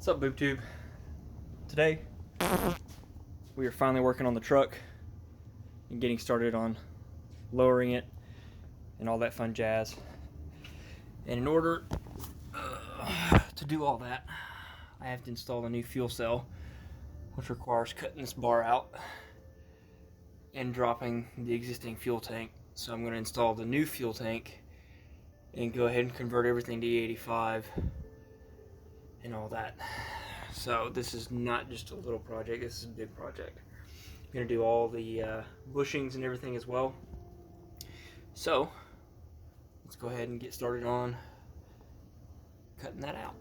What's up, BoobTube? Today, we are finally working on the truck and getting started on lowering it and all that fun jazz. And in order to do all that, I have to install a new fuel cell, which requires cutting this bar out and dropping the existing fuel tank. So I'm going to install the new fuel tank and go ahead and convert everything to E85 and all that. So this is not just a little project, this is a big project. I'm going to do all the bushings and everything as well. So let's go ahead and get started on cutting that out.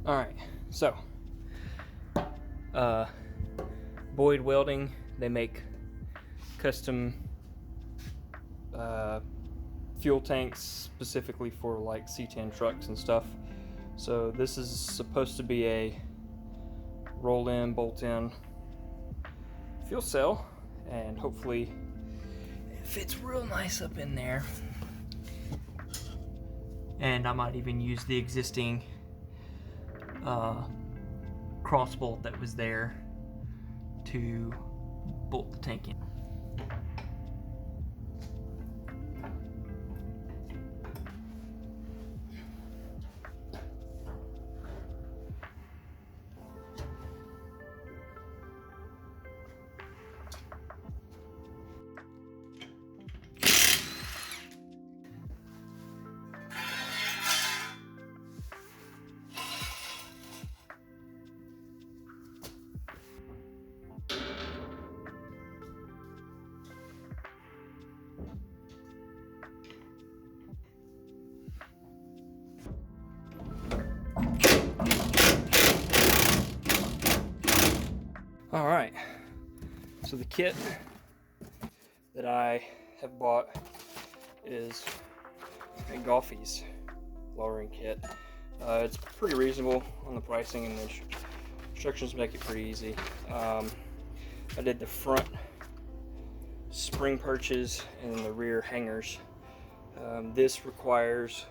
Alright, so Boyd Welding, they make custom fuel tanks specifically for like C10 trucks and stuff. So this is supposed to be a roll in, bolt in fuel cell, and hopefully it fits real nice up in there. And I might even use the existing cross bolt that was there to bolt the tank in. Alright, so the kit that I have bought is a Golfy's lowering kit. It's pretty reasonable on the pricing, and the instructions make it pretty easy. I did the front spring perches and the rear hangers. This requires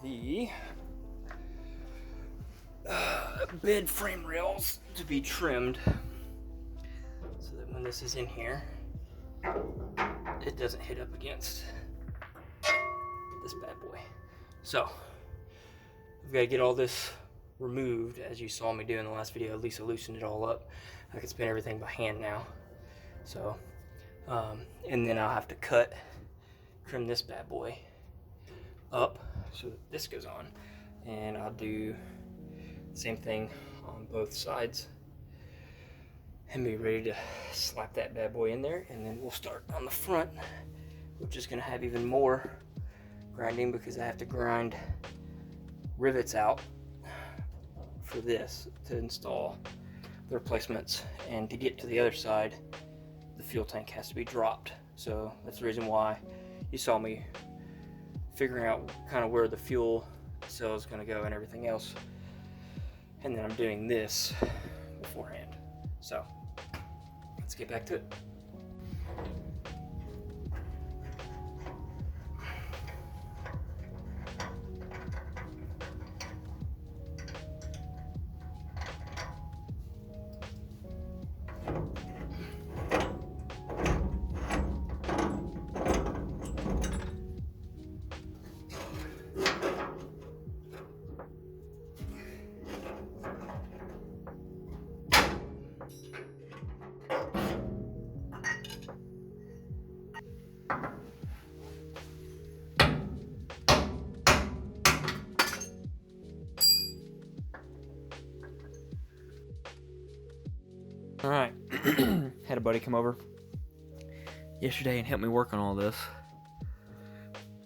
the bed frame rails to be trimmed so that when this is in here, it doesn't hit up against this bad boy. So we've got to get all this removed, as you saw me do in the last video. At least I loosened it all up. I can spin everything by hand now. So and then I'll have to trim this bad boy up so that this goes on, and I'll do the same thing on both sides and be ready to slap that bad boy in there. And then we'll start on the front, which is going to have even more grinding because I have to grind rivets out for this to install the replacements. And to get to the other side, the fuel tank has to be dropped. So that's the reason why you saw me figuring out kind of where the fuel cell is going to go and everything else. And then I'm doing this beforehand. So let's get back to it. Alright, had a buddy come over yesterday and help me work on all this.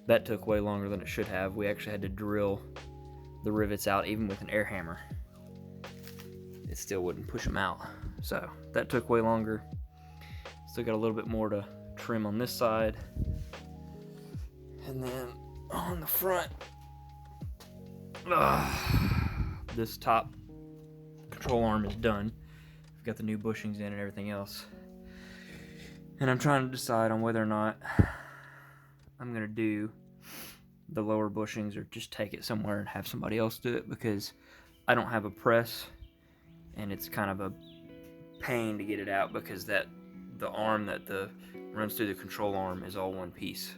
That took way longer than it should have. We actually had to drill the rivets out even with an air hammer. It still wouldn't push them out. So that took way longer. Still got a little bit more to trim on this side. And then on the front, this top control arm is done. I've got the new bushings in and everything else. And I'm trying to decide on whether or not I'm gonna do the lower bushings or just take it somewhere and have somebody else do it, because I don't have a press and it's kind of a pain to get it out, because the arm that runs through the control arm is all one piece.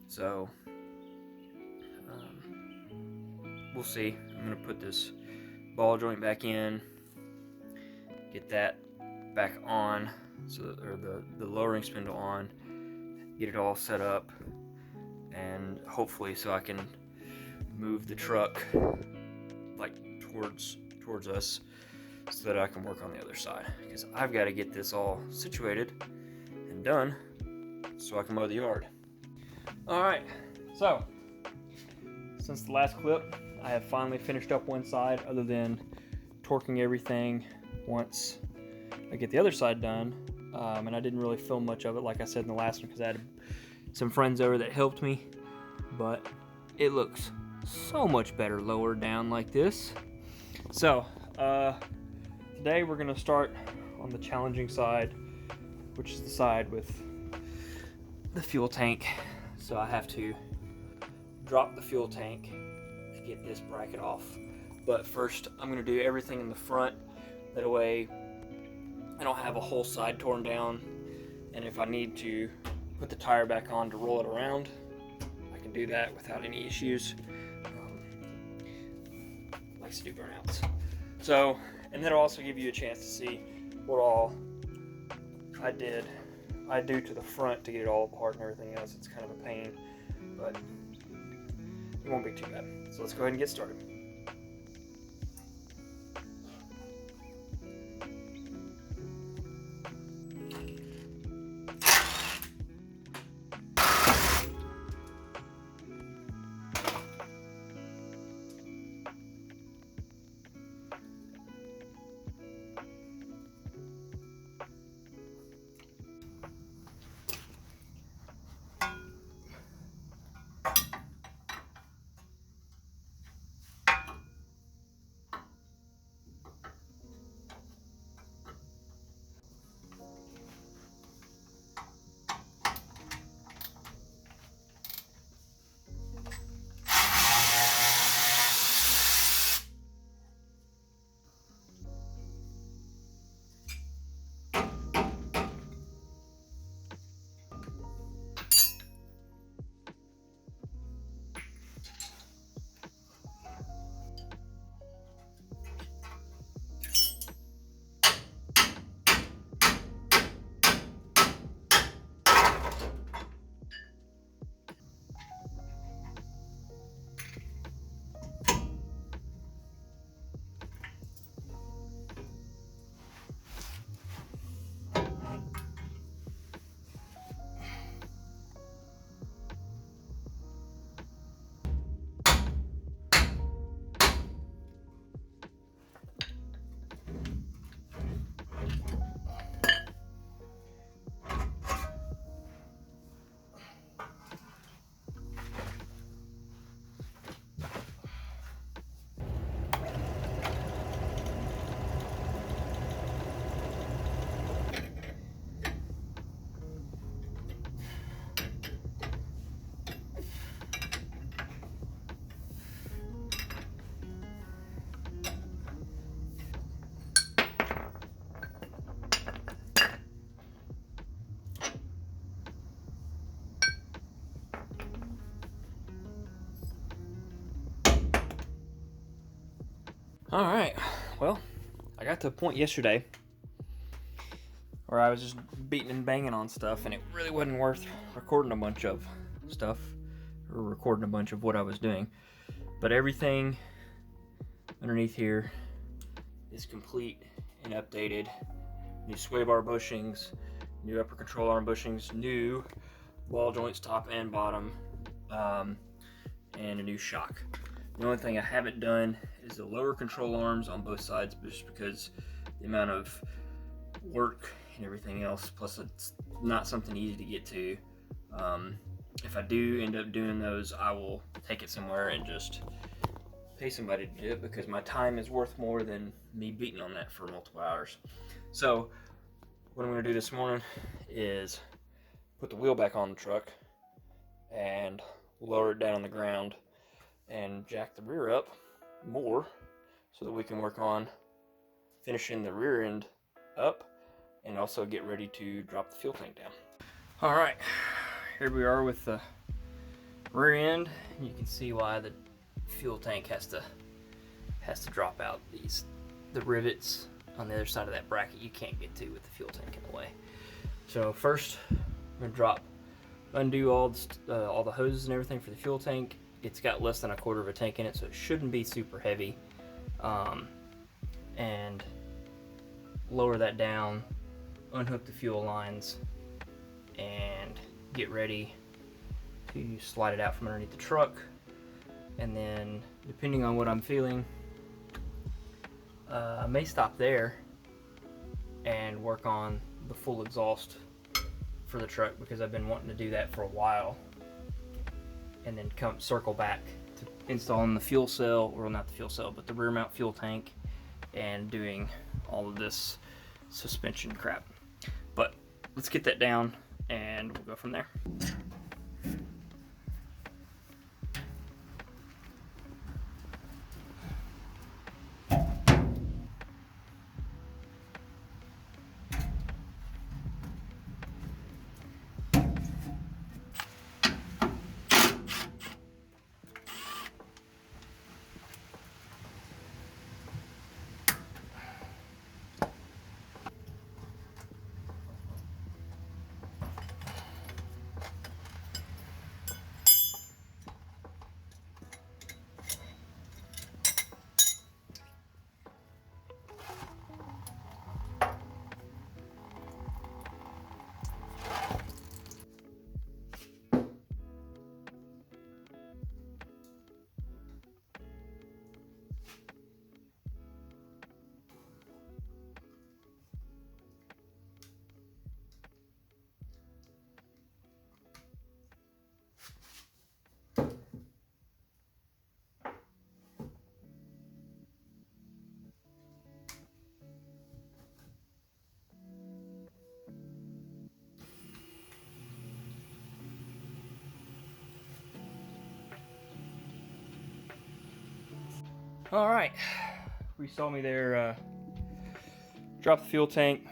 So we'll see. I'm gonna put this ball joint back in, get that back on, or the lowering spindle on, get it all set up, and hopefully so I can move the truck like towards us so that I can work on the other side, because I've got to get this all situated and done so I can mow the yard. Alright, so since the last clip, I have finally finished up one side, other than torquing everything once I get the other side done. And I didn't really film much of it, like I said in the last one, because I had some friends over that helped me, but it looks so much better lower down like this. So today we're going to start on the challenging side, which is the side with the fuel tank. So I have to drop the fuel tank to get this bracket off, but first I'm going to do everything in the front, that way I don't have a whole side torn down, and if I need to put the tire back on to roll it around, I can do that without any issues. Likes to do burnouts. So, and that'll also give you a chance to see what all I do to the front to get it all apart and everything else. It's kind of a pain, but it won't be too bad. So let's go ahead and get started. Alright, well, I got to a point yesterday where I was just beating and banging on stuff, and it really wasn't worth recording a bunch of stuff, or recording a bunch of what I was doing. But everything underneath here is complete and updated. New sway bar bushings, new upper control arm bushings, new ball joints top and bottom, and a new shock. The only thing I haven't done is the lower control arms on both sides, just because the amount of work and everything else, plus it's not something easy to get to. If I do end up doing those, I will take it somewhere and just pay somebody to do it, because my time is worth more than me beating on that for multiple hours. So what I'm going to do this morning is put the wheel back on the truck and lower it down on the ground and jack the rear up more so that we can work on finishing the rear end up and also get ready to drop the fuel tank down. All right, here we are with the rear end. You can see why the fuel tank has to drop out. The rivets on the other side of that bracket you can't get to with the fuel tank in the way. So first I'm gonna undo all the hoses and everything for the fuel tank. It's got less than a quarter of a tank in it, so it shouldn't be super heavy. And lower that down, unhook the fuel lines, and get ready to slide it out from underneath the truck. And then, depending on what I'm feeling, I may stop there and work on the full exhaust for the truck, because I've been wanting to do that for a while, and then circle back to installing the fuel cell, or not the fuel cell, but the rear mount fuel tank, and doing all of this suspension crap. But let's get that down and we'll go from there. All right, we saw me there, drop the fuel tank,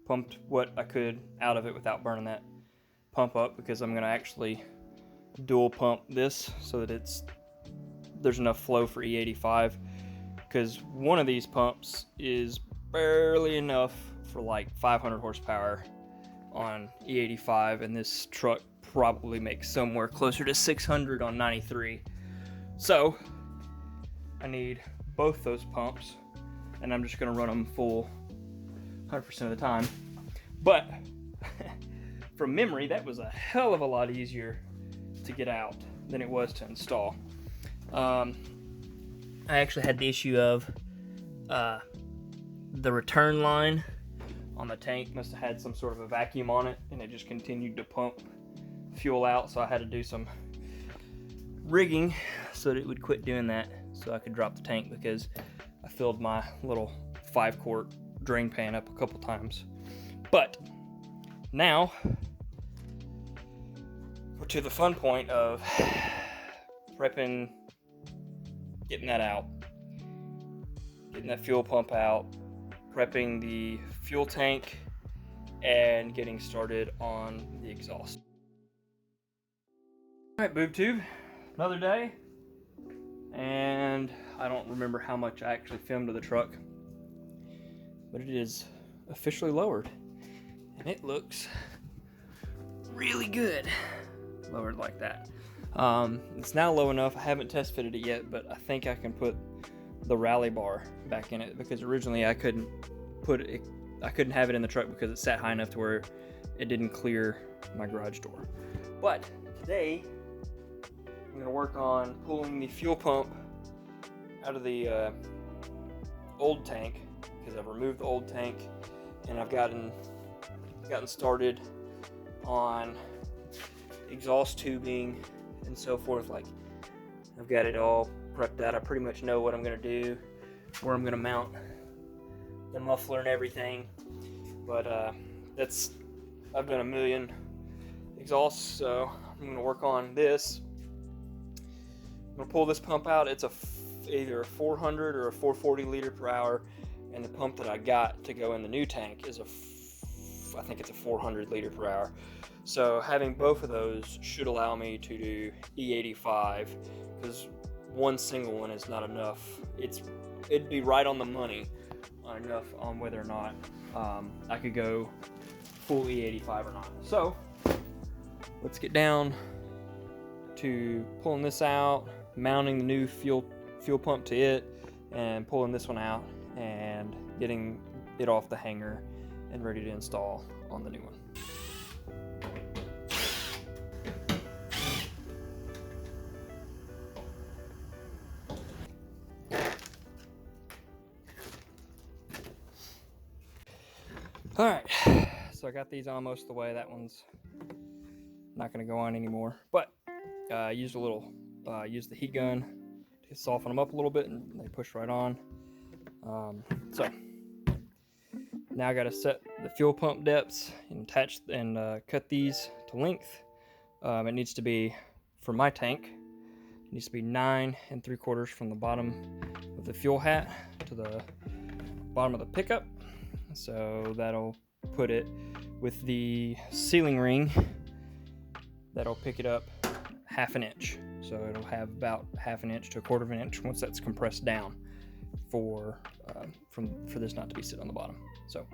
pumped what I could out of it without burning that pump up, because I'm gonna actually dual pump this so that there's enough flow for E85, because one of these pumps is barely enough for like 500 horsepower on E85, and this truck probably makes somewhere closer to 600 on 93. So I need both those pumps, and I'm just gonna run them full 100% of the time. But from memory, that was a hell of a lot easier to get out than it was to install. I actually had the issue of the return line on the tank must have had some sort of a vacuum on it, and it just continued to pump fuel out, so I had to do some rigging so that it would quit doing that, so I could drop the tank, because I filled my little 5-quart drain pan up a couple times. But now we're to the fun point of prepping, getting that out, getting that fuel pump out, prepping the fuel tank, and getting started on the exhaust. All right, boob tube, another day, and I don't remember how much I actually filmed of the truck, but it is officially lowered, and it looks really good lowered like that. It's now low enough. I haven't test fitted it yet, but I think I can put the rally bar back in it, because originally I couldn't have it in the truck because it sat high enough to where it didn't clear my garage door. But today I'm going to work on pulling the fuel pump out of the old tank, because I've removed the old tank and I've gotten started on exhaust tubing and so forth. Like, I've got it all prepped out. I pretty much know what I'm gonna do, where I'm gonna mount the muffler and everything. But I've done a million exhausts, so I'm gonna work on this. I'm gonna pull this pump out. It's either a 400 or a 440 liter per hour, and the pump that I got to go in the new tank is I think it's a 400 liter per hour. So having both of those should allow me to do E85, because one single one is not enough. It'd be right on the money on enough on whether or not I could go full E85 or not. So let's get down to pulling this out, mounting the new fuel pump to it, and pulling this one out and getting it off the hanger and ready to install on the new one. All right, so I got these almost the way. That one's not going to go on anymore, but I used the heat gun to soften them up a little bit, and they push right on. So now I got to set the fuel pump depths and attach and cut these to length. It needs to be, for my tank, it needs to be 9 3/4 from the bottom of the fuel hat to the bottom of the pickup. So that'll put it with the sealing ring, that'll pick it up 1/2 inch. So it'll have about 1/2 inch to 1/4 inch once that's compressed down for this not to be sitting on the bottom. So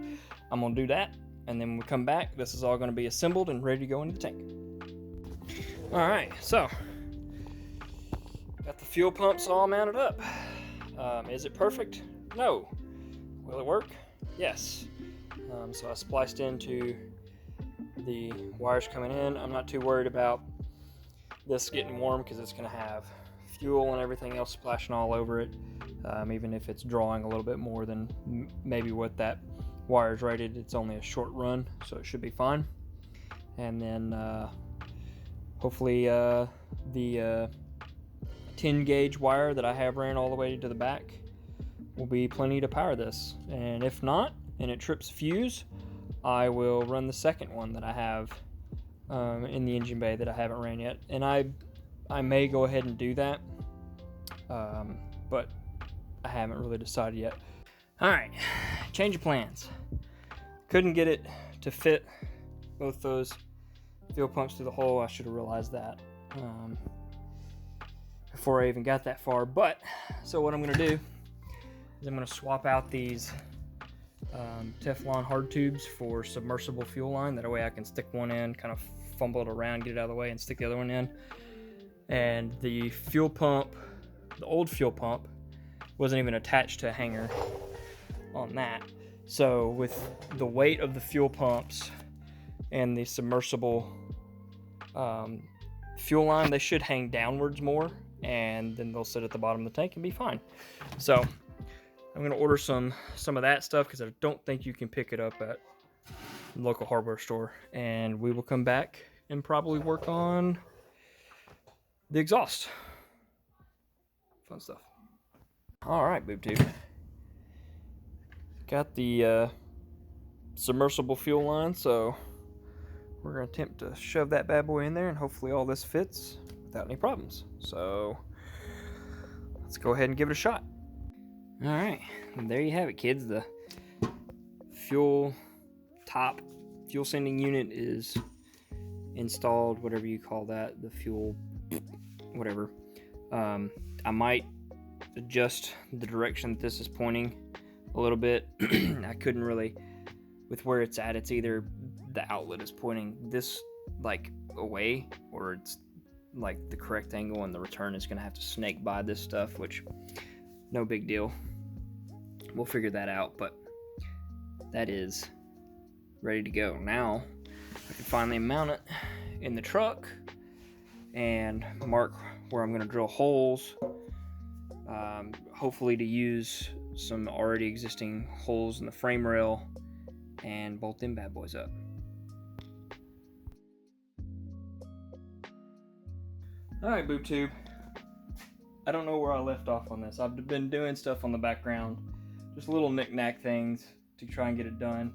I'm gonna do that, and then when we come back, this is all gonna be assembled and ready to go into the tank. All right, so got the fuel pumps all mounted up. Is it perfect? No. Will it work? Yes. So I spliced into the wires coming in. I'm not too worried about this getting warm, because it's going to have fuel and everything else splashing all over it, even if it's drawing a little bit more than maybe what that wire is rated. It's only a short run, so it should be fine. And then hopefully the 10 gauge wire that I have ran all the way to the back will be plenty to power this. And if not, and it trips fuse, I will run the second one that I have in the engine bay that I haven't ran yet. And I may go ahead and do that, but I haven't really decided yet. All right, change of plans. Couldn't get it to fit both those fuel pumps through the hole. I should have realized that before I even got that far. But so what I'm going to do is I'm going to swap out these Teflon hard tubes for submersible fuel line. That way I can stick one in, kind of fumble it around, get it out of the way, and stick the other one in. And the fuel pump, the old fuel pump, wasn't even attached to a hanger on that. So with the weight of the fuel pumps and the submersible fuel line, they should hang downwards more, and then they'll sit at the bottom of the tank and be fine. So I'm going to order some of that stuff, because I don't think you can pick it up at the local hardware store. And we will come back and probably work on the exhaust. Fun stuff. All right, boob tube. Got the submersible fuel line, so we're going to attempt to shove that bad boy in there, and hopefully all this fits without any problems. So let's go ahead and give it a shot. All right, and there you have it, kids. The fuel sending unit is installed, whatever you call that, the fuel, whatever. I might adjust the direction that this is pointing a little bit. I couldn't really, with where it's at, it's either the outlet is pointing this like away, or it's like the correct angle, and the return is going to have to snake by this stuff, which no big deal. We'll figure that out, but that is ready to go. Now I can finally mount it in the truck and mark where I'm going to drill holes hopefully to use some already existing holes in the frame rail and bolt them bad boys up. Alright, boob tube. I don't know where I left off on this. I've been doing stuff on the background, just little knick-knack things to try and get it done.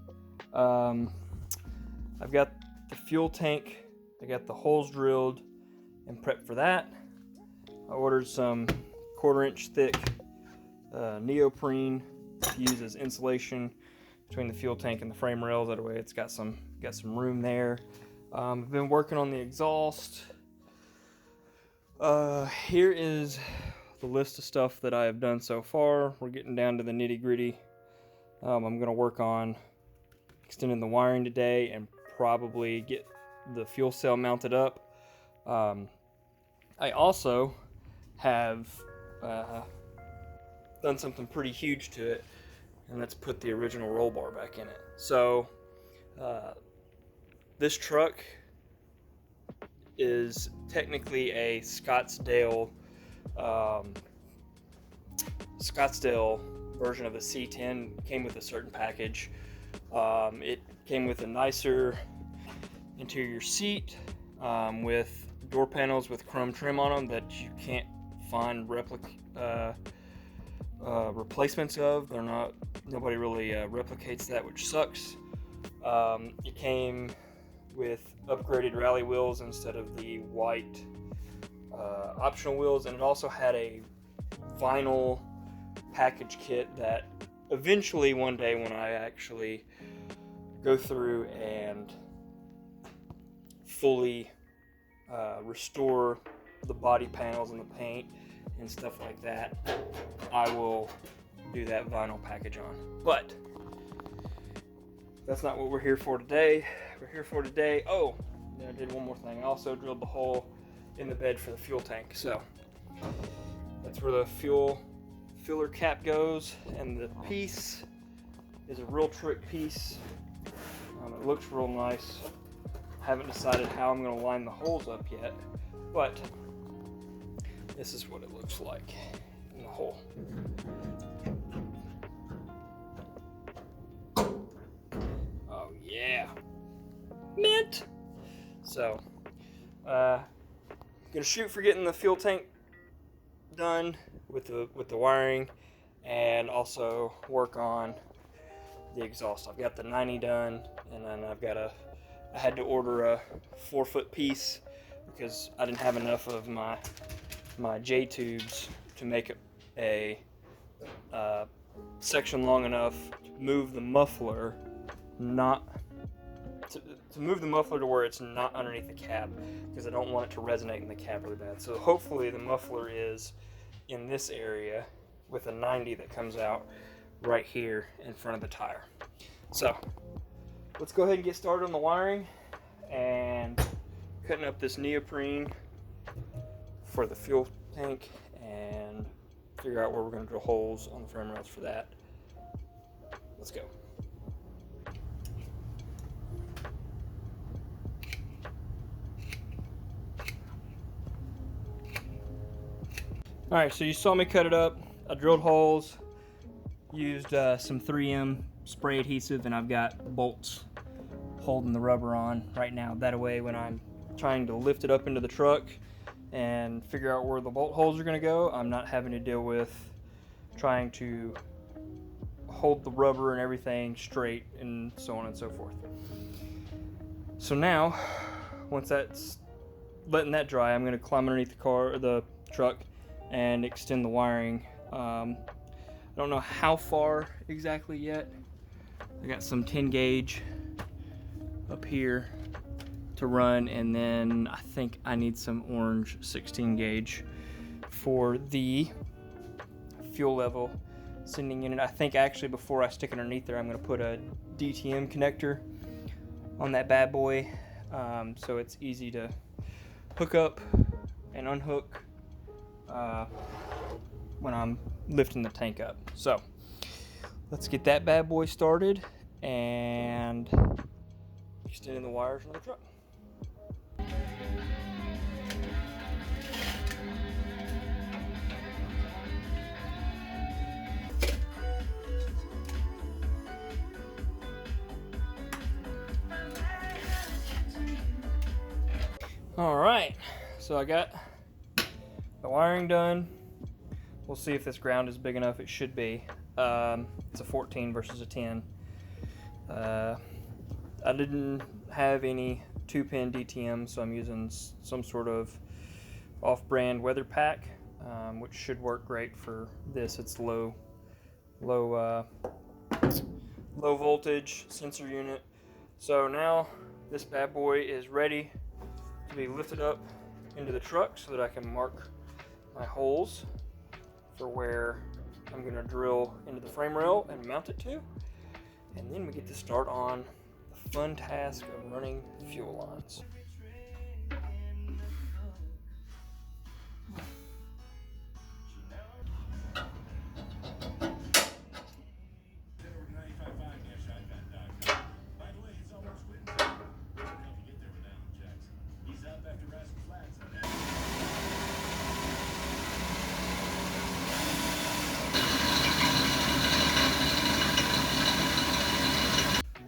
I've got the fuel tank, I got the holes drilled and prepped for that. I ordered some 1/4-inch thick neoprene to use as insulation between the fuel tank and the frame rails. That way it's got some room there. I've been working on the exhaust. Here is the list of stuff that I have done so far. We're getting down to the nitty-gritty. I'm going to work on extending the wiring today and probably get the fuel cell mounted up. I also have done something pretty huge to it, and that's put the original roll bar back in it. So this truck is technically a Scottsdale version of a C10. Came with a certain package. It came with a nicer interior seat with door panels with chrome trim on them that you can't find replacements of. Nobody really replicates that, which sucks. It came with upgraded rally wheels instead of the white optional wheels, and it also had a vinyl package kit that eventually one day, when I actually go through and fully restore the body panels and the paint and stuff like that, I will do that vinyl package on. But that's not what we're here for today. We're here for today. Oh, I did one more thing. I also drilled the hole in the bed for the fuel tank. So that's where the fuel filler cap goes, and the piece is a real trick piece. It looks real nice. Haven't decided how I'm going to line the holes up yet, but this is what it looks like in the hole. Oh yeah, mint. So gonna shoot for getting the fuel tank done with the wiring, and also work on the exhaust. I've got the 90 done, and then I had to order a 4-foot piece because I didn't have enough of my J tubes to make a section long enough to move the muffler, to move the muffler to where it's not underneath the cab, because I don't want it to resonate in the cab really bad. So hopefully the muffler is in this area with a 90 that comes out right here in front of the tire. So let's go ahead and get started on the wiring and cutting up this neoprene for the fuel tank, and figure out where we're going to drill holes on the frame rails for that. Let's go. Alright, so you saw me cut it up. I drilled holes, used some 3M spray adhesive, and I've got bolts holding the rubber on right now. That way when I'm trying to lift it up into the truck and figure out where the bolt holes are going to go, I'm not having to deal with trying to hold the rubber and everything straight and so on and so forth. So now, once that's letting that dry, I'm going to climb underneath the truck and extend the wiring. I don't know how far exactly yet. I got some 10 gauge up here to run, and then I think I need some orange 16 gauge for the fuel level sending in it. I think actually before I stick it underneath there, I'm going to put a DTM connector on that bad boy, so it's easy to hook up and unhook when I'm lifting the tank up. So let's get that bad boy started and extending the wires on the truck. Alright, so I got the wiring done. We'll see if this ground is big enough. It should be. It's a 14 versus a 10. I didn't have any 2-pin DTM, so I'm using some sort of off-brand weather pack, which should work great for this. It's low voltage sensor unit. So now this bad boy is ready to be lifted up into the truck so that I can mark my holes for where I'm going to drill into the frame rail and mount it to. And then we get to start on the fun task of running fuel lines.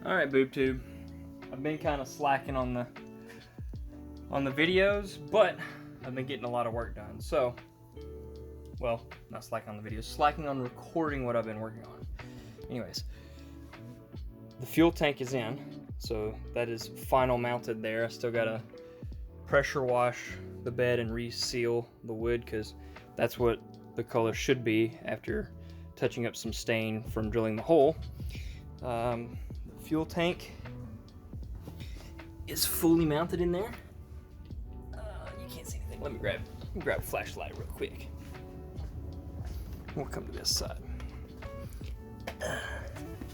Alright, boob tube. I've been kind of slacking on the videos, but I've been getting a lot of work done. So, well, not slacking on the videos, slacking on recording what I've been working on. Anyways, the fuel tank is in, so that is final mounted there. I still gotta pressure wash the bed and reseal the wood, because that's what the color should be after touching up some stain from drilling the hole. Fuel tank is fully mounted in there. You can't see anything. Let me grab a flashlight real quick. We'll come to this side.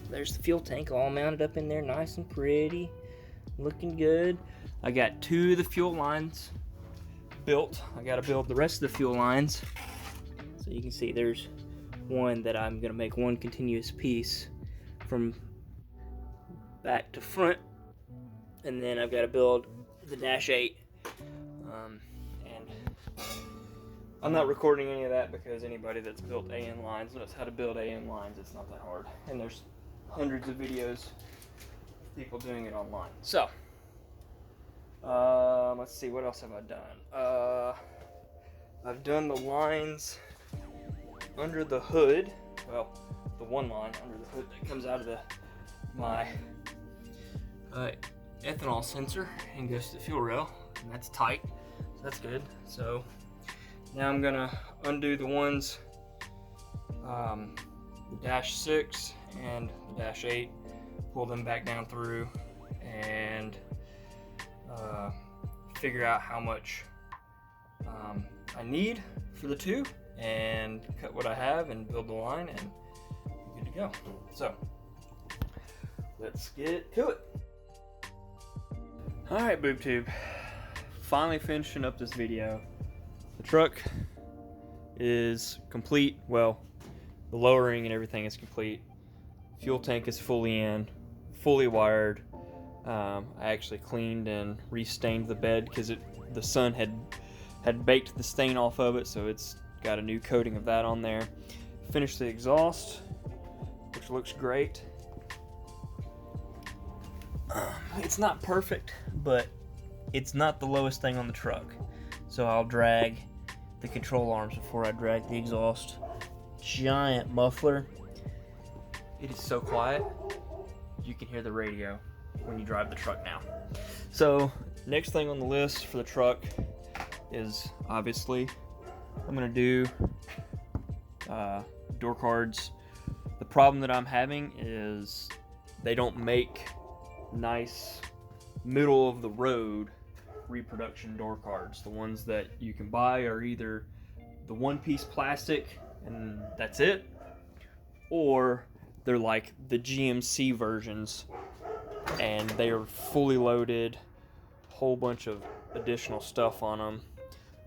There's the fuel tank all mounted up in there, nice and pretty, looking good. I got 2 of the fuel lines built. I got to build the rest of the fuel lines. So you can see there's one that I'm gonna make one continuous piece from back to front, and then I've got to build the dash 8, and I'm not recording any of that because anybody that's built AN lines knows how to build AN lines. It's not that hard, and there's hundreds of videos of people doing it online. So let's see, what else have I done? I've done the lines under the hood, well, the one line under the hood that comes out of my ethanol sensor and goes to the fuel rail, and that's tight, so that's good. So now I'm gonna undo the ones, the dash 6 and the dash 8, pull them back down through, and figure out how much I need for the 2, and cut what I have and build the line, and we're good to go. So let's get to it. Alright, boob tube, finally finishing up this video. The truck is complete. Well, the lowering and everything is complete. Fuel tank is fully in, fully wired. I actually cleaned and restained the bed because the sun had baked the stain off of it, so it's got a new coating of that on there. Finished the exhaust, which looks great. It's not perfect, but it's not the lowest thing on the truck. So I'll drag the control arms before I drag the exhaust. Giant muffler. It is so quiet, you can hear the radio when you drive the truck now. So next thing on the list for the truck is, obviously, I'm gonna do door cards. The problem that I'm having is they don't make nice middle of the road reproduction door cards. The ones that you can buy are either the one-piece plastic and that's it, or they're like the GMC versions and they are fully loaded, whole bunch of additional stuff on them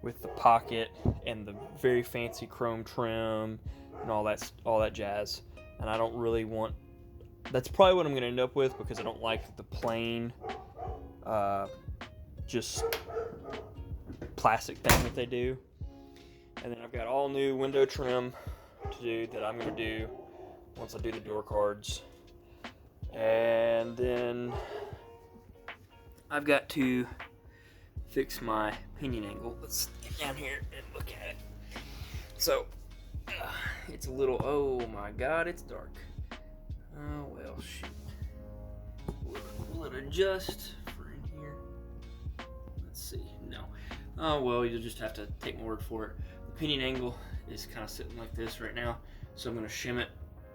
with the pocket and the very fancy chrome trim and all that jazz. And I don't really want, that's probably what I'm going to end up with, because I don't like the plain just plastic thing that they do. And then I've got all new window trim to do that I'm going to do once I do the door cards. And then I've got to fix my pinion angle. Let's get down here and look at it. So it's a little, oh my god, it's dark. Oh well, shoot. Will it adjust for in here? Let's see. No. Oh well, you'll just have to take my word for it. The pinion angle is kind of sitting like this right now, so I'm going to shim it,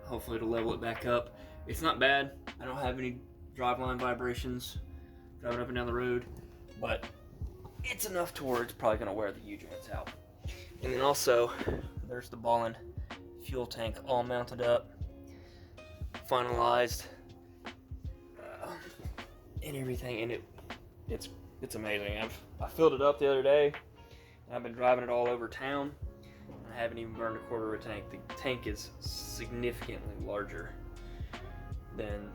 hopefully to level it back up. It's not bad. I don't have any driveline vibrations driving up and down the road, but it's enough to where it's probably going to wear the U-joints out. And then also, there's the Ballin fuel tank all mounted up, finalized, and everything. And it's amazing. I filled it up the other day. And I've been driving it all over town. I haven't even burned a quarter of a tank. The tank is significantly larger than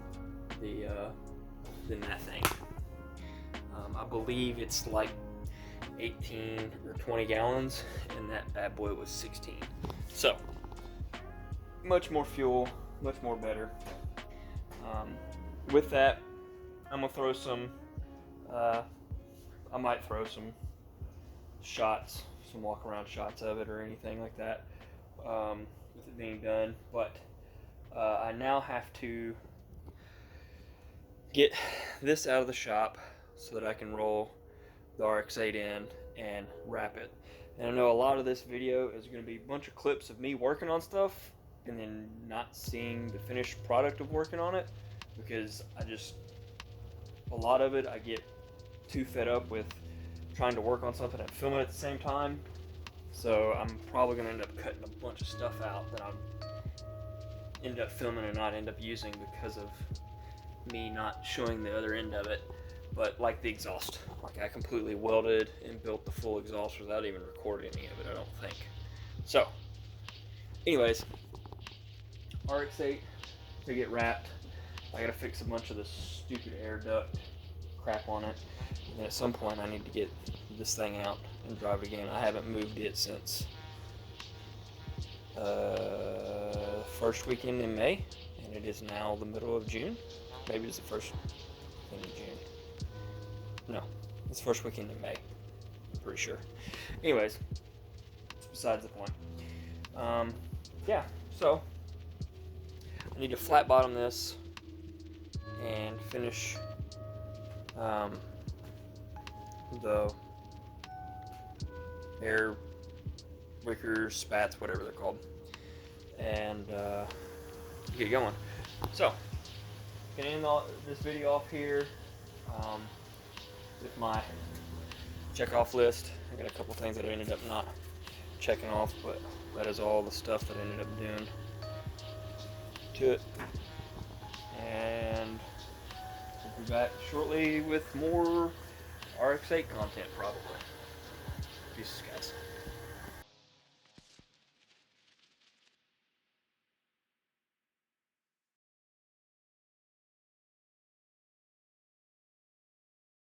that thing. I believe it's like 18 or 20 gallons, and that bad boy was 16. So, much more fuel, much more better. With that, I'm gonna throw some, I might throw some shots, some walk around shots of it or anything like that, with it being done. But I now have to get this out of the shop so that I can roll the RX-8 in and wrap it. And I know a lot of this video is going to be a bunch of clips of me working on stuff and then not seeing the finished product of working on it, because a lot of it I get too fed up with trying to work on something and film it at the same time. So I'm probably going to end up cutting a bunch of stuff out that I'm end up filming and not end up using because of me not showing the other end of it. But like the exhaust, like I completely welded and built the full exhaust without even recording any of it, I don't think. So anyways, RX-8 to get wrapped. I gotta fix a bunch of the stupid air duct crap on it, and then at some point I need to get this thing out and drive it again. I haven't moved it since first weekend in May, and it is now the middle of June. Maybe it's the first weekend in June. No, it's the first weekend in May, I'm pretty sure. Anyways, besides the point. Yeah, so I need to flat bottom this and finish the air wickers, spats, whatever they're called, and get going. So, gonna end this video off here with my check-off list. I got a couple things that I ended up not checking off, but that is all the stuff that I ended up doing to it. And we'll be back shortly with more RX-8 content, probably. Peace, guys.